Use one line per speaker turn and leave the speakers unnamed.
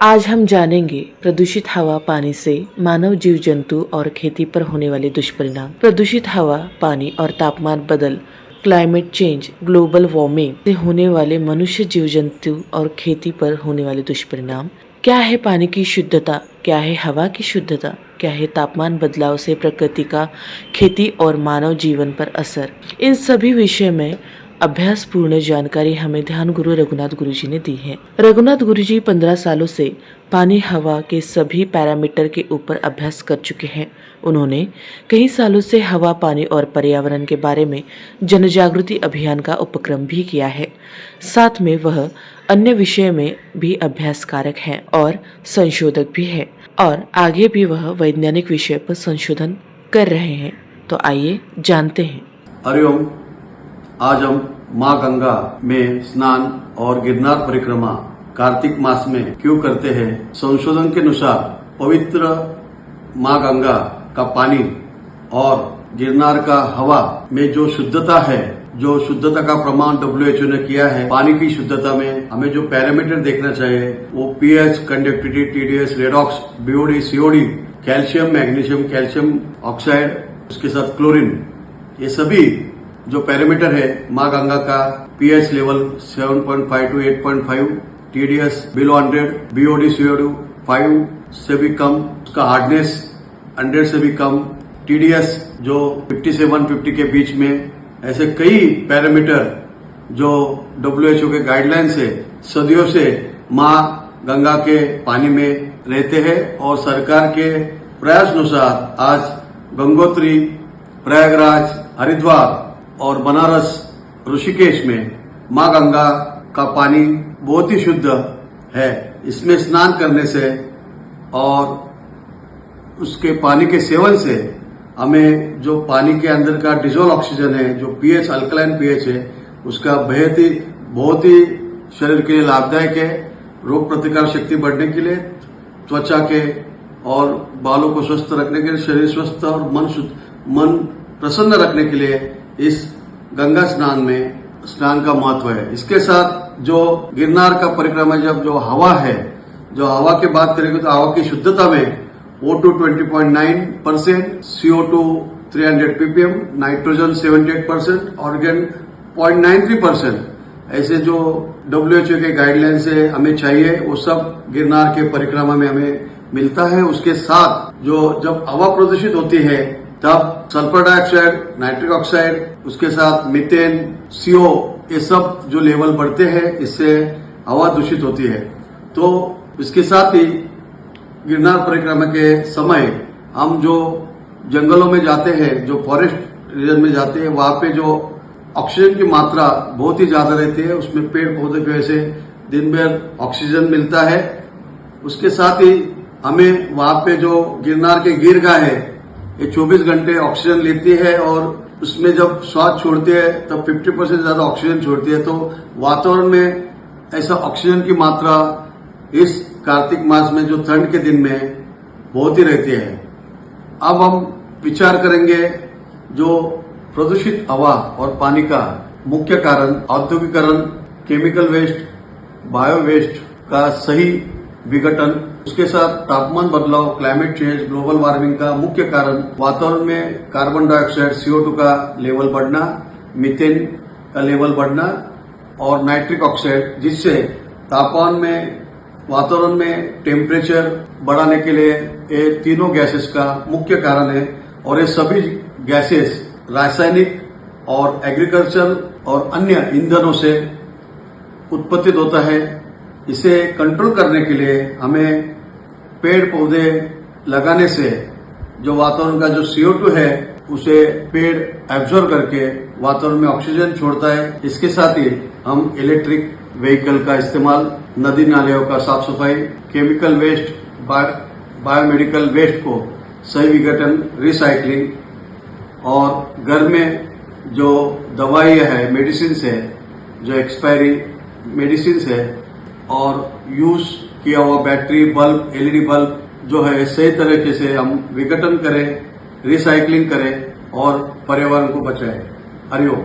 आज हम जानेंगे प्रदूषित हवा पानी से मानव जीव जंतु और खेती पर होने वाले दुष्परिणाम। प्रदूषित हवा पानी और तापमान बदल, क्लाइमेट चेंज, ग्लोबल वार्मिंग से होने वाले मनुष्य जीव जंतु और खेती पर होने वाले दुष्परिणाम। क्या है पानी की शुद्धता, क्या है हवा की शुद्धता, क्या है तापमान बदलाव से प्रकृति का खेती और मानव जीवन पर असर। इन सभी विषय में अभ्यासपूर्ण जानकारी हमें ध्यान गुरु रघुनाथ गुरुजी ने दी है। रघुनाथ गुरुजी 15 सालों से पानी हवा के सभी पैरामीटर के ऊपर अभ्यास कर चुके हैं। उन्होंने कई सालों से हवा पानी और पर्यावरण के बारे में जनजागृति अभियान का उपक्रम भी किया है। साथ में वह अन्य विषय में भी अभ्यासकारक हैं और संशोधक भी है, और आगे भी वह वैज्ञानिक विषय पर संशोधन कर रहे हैं। तो आइए जानते हैं।
हरिओम। आज हम माँ गंगा में स्नान और गिरनार परिक्रमा कार्तिक मास में क्यों करते हैं। संशोधन के अनुसार पवित्र माँ गंगा का पानी और गिरनार का हवा में जो शुद्धता है, जो शुद्धता का प्रमाण WHO ने किया है, पानी की शुद्धता में हमें जो पैरामीटर देखना चाहिए वो pH, conductivity, TDS, redox, BOD, COD, calcium, magnesium, calcium oxide, उसके साथ क्लोरीन, ये सभी जो पैरामीटर है माँ गंगा का pH level 7.5 to 8.5, TDS below 100, BOD, COD 5 से भी कम, उसका हार्डनेस 100 से भी कम, TDS जो 50 के बीच में, ऐसे कई पैरामीटर जो WHO के गाइडलाइन से सदियों से माँ गंगा के पानी में रहते हैं। और सरकार के प्रयास अनुसार आज गंगोत्री, प्रयागराज, हरिद्वार और बनारस, ऋषिकेश में माँ गंगा का पानी बहुत ही शुद्ध है। इसमें स्नान करने से और उसके पानी के सेवन से हमें जो पानी के अंदर का डिजोल्व ऑक्सीजन है, जो pH, अल्कलाइन pH है, उसका बहुत ही शरीर के लिए लाभदायक है। रोग प्रतिकार शक्ति बढ़ने के लिए, त्वचा के और बालों को स्वस्थ रखने के लिए, शरीर स्वस्थ और मन प्रसन्न रखने के लिए इस गंगा स्नान में स्नान का महत्व है। इसके साथ जो गिरनार का परिक्रमा, जब जो हवा है, जो हवा की बात करेंगे तो हवा की शुद्धता में O2 20.9%, CO2 300 ppm, nitrogen 78%, organ 0.93%। ऐसे जो WHO के गाइडलाइन से हमें चाहिए वो सब गिरनार के परिक्रमा में हमें मिलता है। उसके साथ जो जब हवा प्रदूषित होती है तब सल्फर डाइऑक्साइड, नाइट्रिक ऑक्साइड, उसके साथ मीथेन, CO, ये सब जो लेवल बढ़ते हैं, इससे हवा दूषित होती है। तो इसके साथ ही गिरनार परिक्रमा के समय हम जो जंगलों में जाते हैं, जो फॉरेस्ट रीजन में जाते हैं, वहां पे जो ऑक्सीजन की मात्रा बहुत ही ज्यादा रहती है। उसमें पेड़ पौधे की वजह से दिन भर ऑक्सीजन मिलता है। उसके साथ ही हमें वहां पे जो गिरनार के गिरगाह है, ये 24 घंटे ऑक्सीजन लेती है और उसमें जब श्वास छोड़ती है तब 50% ज्यादा ऑक्सीजन छोड़ती है। तो वातावरण में ऐसा ऑक्सीजन की मात्रा इस कार्तिक मास में, जो ठंड के दिन में, बहुत ही रहती है। अब हम विचार करेंगे जो प्रदूषित हवा और पानी का मुख्य कारण औद्योगिकरण, केमिकल वेस्ट, बायो वेस्ट का सही विघटन, उसके साथ तापमान बदलाव, क्लाइमेट चेंज, ग्लोबल वार्मिंग का मुख्य कारण वातावरण में कार्बन डाइऑक्साइड, CO2 का लेवल बढ़ना, मीथेन का लेवल बढ़ना और नाइट्रिक ऑक्साइड, जिससे तापमान में, वातावरण में टेम्परेचर बढ़ाने के लिए ये तीनों गैसेस का मुख्य कारण है। और ये सभी गैसेस रासायनिक और एग्रीकल्चर और अन्य ईंधनों से उत्पत्ति होता है। इसे कंट्रोल करने के लिए हमें पेड़ पौधे लगाने से जो वातावरण का जो CO2 है उसे पेड़ एब्जॉर्ब करके वातावरण में ऑक्सीजन छोड़ता है। इसके साथ ही हम इलेक्ट्रिक व्हीकल का इस्तेमाल, नदी नालियों का साफ सफाई, केमिकल वेस्ट, बायोमेडिकल वेस्ट को सही विघटन, रिसाइकलिंग, और घर में जो दवाई है, मेडिसिन है, जो एक्सपायरी मेडिसिन है, और यूज किया हुआ बैटरी, बल्ब, LED बल्ब जो है, सही तरीके से हम विघटन करें, रिसाइकलिंग करें और पर्यावरण को बचाएं। हरिओम।